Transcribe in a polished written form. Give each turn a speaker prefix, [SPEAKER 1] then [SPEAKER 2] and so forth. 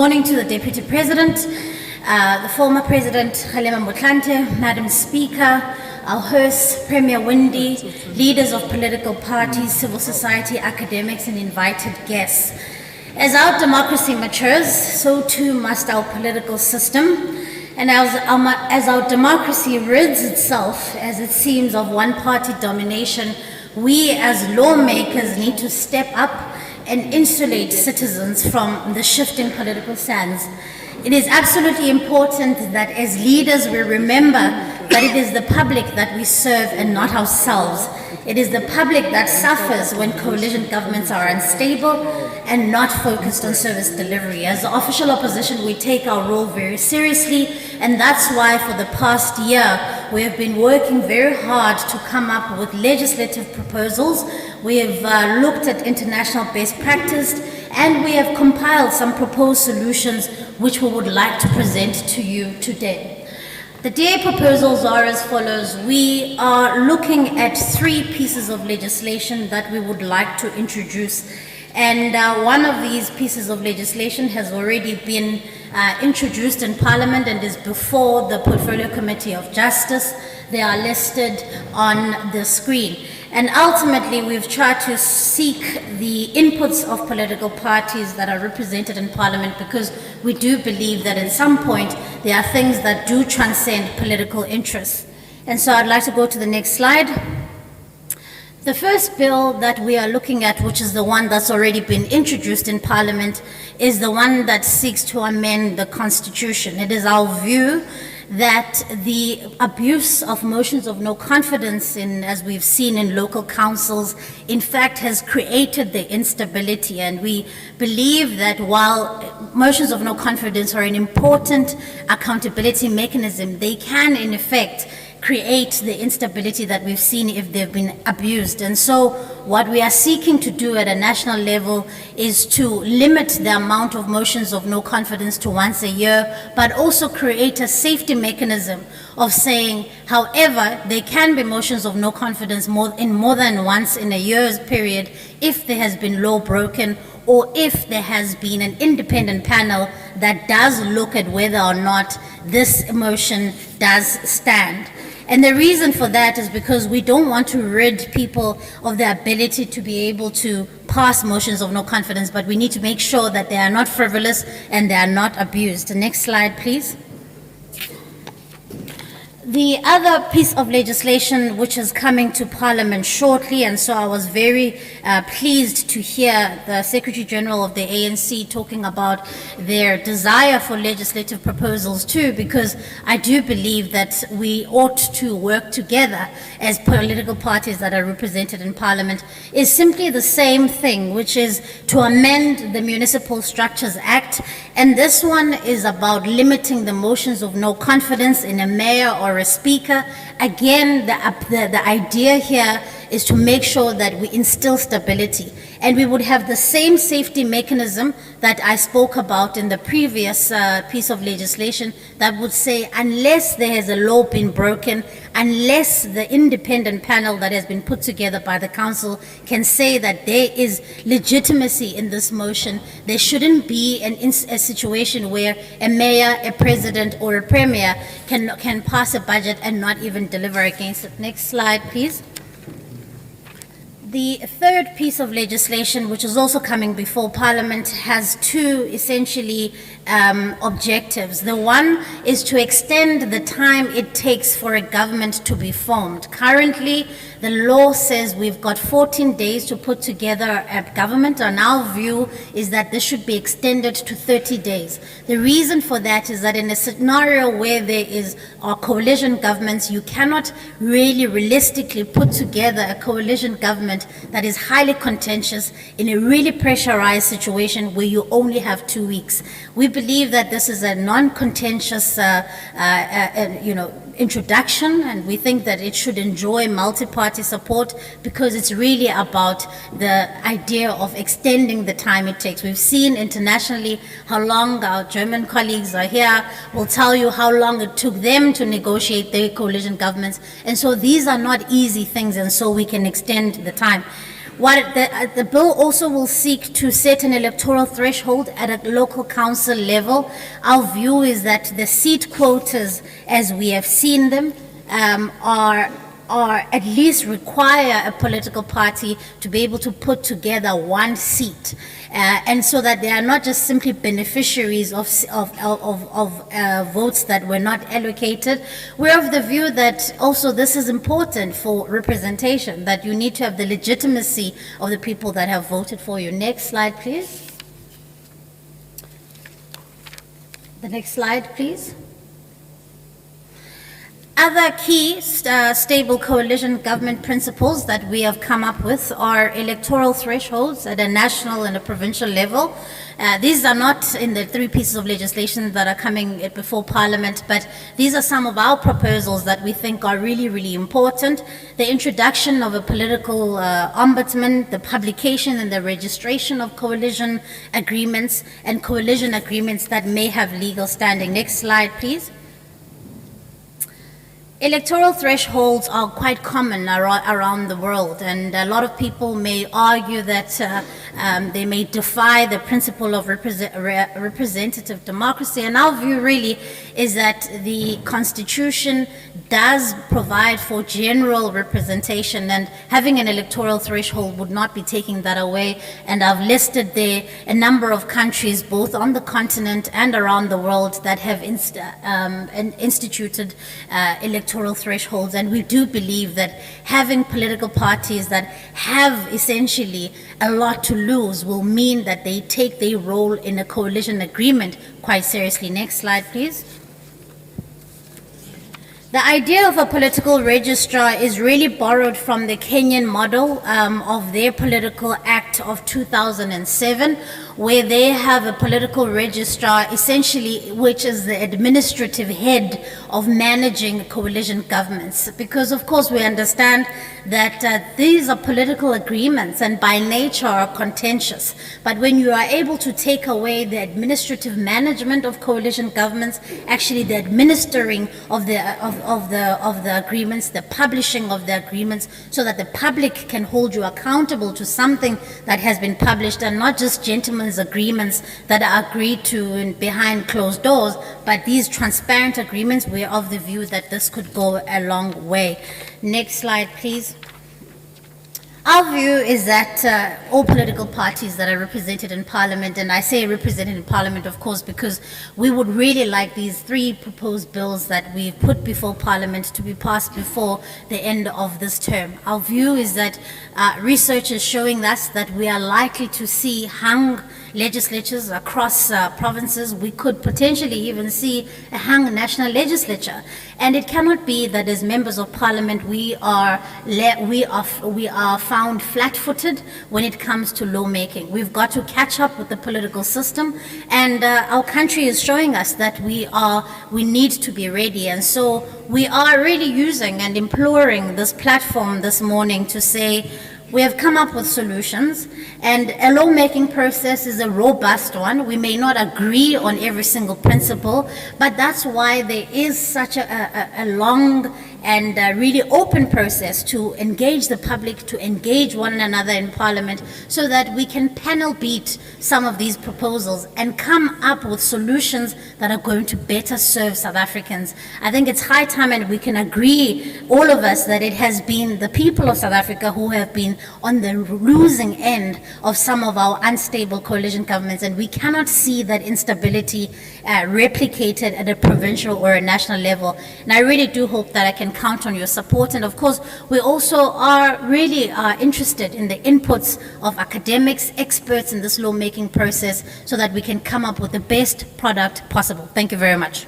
[SPEAKER 1] Morning to the Deputy President, the former President Kgalema Motlanthe, Madam Speaker, our hosts, Premier Windy, leaders of political parties, civil society, academics, and invited guests. As our democracy matures, so too must our political system. And as our democracy rids itself, as it seems, of one-party domination, we as lawmakers need to step up and insulate citizens from the shifting political sands. It is absolutely important that as leaders we remember that it is the public that we serve and not ourselves. It is the public that suffers when coalition governments are unstable and not focused on service delivery. As the official opposition, we take our role very seriously, and that's why for the past year we have been working very hard to come up with legislative proposals. We have looked at international best practice, and we have compiled some proposed solutions which we would like to present to you today. The DA proposals are as follows. We are looking at 3 pieces of legislation that we would like to introduce. And one of these pieces of legislation has already been introduced in Parliament and is before the Portfolio Committee of Justice. They are listed on the screen. And ultimately, we've tried to seek the inputs of political parties that are represented in Parliament, because we do believe that at some point there are things that do transcend political interests. And so I'd like to go to the next slide. The first bill that we are looking at, which is the one that's already been introduced in Parliament, is the one that seeks to amend the Constitution. It is our view that the abuse of motions of no confidence, as we've seen in local councils, in fact has created the instability. And we believe that while motions of no confidence are an important accountability mechanism, they can in effect create the instability that we've seen if they've been abused. And so what we are seeking to do at a national level is to limit the amount of motions of no confidence to once a year, but also create a safety mechanism of saying, however, there can be motions of no confidence more than once in a year's period if there has been law broken, or if there has been an independent panel that does look at whether or not this motion does stand. And the reason for that is because we don't want to rid people of the ability to be able to pass motions of no confidence, but we need to make sure that they are not frivolous and they are not abused. The next slide, please. The other piece of legislation which is coming to Parliament shortly, and so I was very pleased to hear the Secretary General of the ANC talking about their desire for legislative proposals too, because I do believe that we ought to work together as political parties that are represented in Parliament, is simply the same thing, which is to amend the Municipal Structures Act. And this one is about limiting the motions of no confidence in a mayor or a speaker. Again, the idea here is to make sure that we instill stability, and we would have the same safety mechanism that I spoke about in the previous piece of legislation that would say, unless there has a law been broken, unless the independent panel that has been put together by the council can say that there is legitimacy in this motion, there shouldn't be a situation where a mayor, a president, or a premier can pass a budget and not even deliver against it. Next slide, please. The third piece of legislation, which is also coming before Parliament, has 2 essentially objectives. The one is to extend the time it takes for a government to be formed. Currently, the law says we've got 14 days to put together a government, and our view is that this should be extended to 30 days. The reason for that is that in a scenario where there is coalition governments, you cannot really realistically put together a coalition government that is highly contentious in a really pressurized situation where you only have 2 weeks. We believe that this is a non-contentious introduction, and we think that it should enjoy multi-party support because it's really about the idea of extending the time it takes. We've seen internationally how long our German colleagues are here will tell you how long it took them to negotiate their coalition governments, and so these are not easy things, and so we can extend the time. The bill also will seek to set an electoral threshold at a local council level. Our view is that the seat quotas, as we have seen them, are at least require a political party to be able to put together one seat, and so that they are not just simply beneficiaries of votes that were not allocated. We're of the view that also this is important for representation, that you need to have the legitimacy of the people that have voted for you. Next slide, please. The next slide, please. Other key stable coalition government principles that we have come up with are electoral thresholds at a national and a provincial level. These are not in the 3 pieces of legislation that are coming before Parliament, but these are some of our proposals that we think are really, really important. The introduction of a political ombudsman, the publication and the registration of coalition agreements, and coalition agreements that may have legal standing. Next slide, please. Electoral thresholds are quite common around the world, and a lot of people may argue that they may defy the principle of representative democracy. And our view really is that the Constitution does provide for general representation, and having an electoral threshold would not be taking that away. And I've listed there a number of countries, both on the continent and around the world, that have instituted electoral thresholds. And we do believe that having political parties that have essentially a lot to lose will mean that they take their role in a coalition agreement quite seriously. Next slide, please. The idea of a political registrar is really borrowed from the Kenyan model of their political act of 2007, where they have a political registrar, essentially, which is the administrative head of managing coalition governments. Because, of course, we understand that these are political agreements and by nature are contentious. But when you are able to take away the administrative management of coalition governments, actually the administering of the agreements, the publishing of the agreements, so that the public can hold you accountable to something that has been published, and not just gentlemen's agreements that are agreed to behind closed doors, but these transparent agreements. We're of the view that this could go a long way. Next slide, please. Our view is that all political parties that are represented in Parliament, and I say represented in Parliament, of course, because we would really like these 3 proposed bills that we put before Parliament to be passed before the end of this term. Our view is that research is showing us that we are likely to see hung legislatures across provinces. We could potentially even see a hung national legislature. And it cannot be that as members of Parliament we are found flat-footed when it comes to lawmaking. We've got to catch up with the political system, and our country is showing us that we need to be ready. And so we are really using and imploring this platform this morning to say, we have come up with solutions, and a lawmaking process is a robust one. We may not agree on every single principle, but that's why there is such a long and really open process to engage the public, to engage one another in Parliament, so that we can panel beat some of these proposals and come up with solutions that are going to better serve South Africans. I think it's high time, and we can agree, all of us, that it has been the people of South Africa who have been on the losing end of some of our unstable coalition governments, and we cannot see that instability replicated at a provincial or a national level. And I really do hope that I can count on your support. And of course, we also are really interested in the inputs of academics, experts in this lawmaking process, so that we can come up with the best product possible. Thank you very much.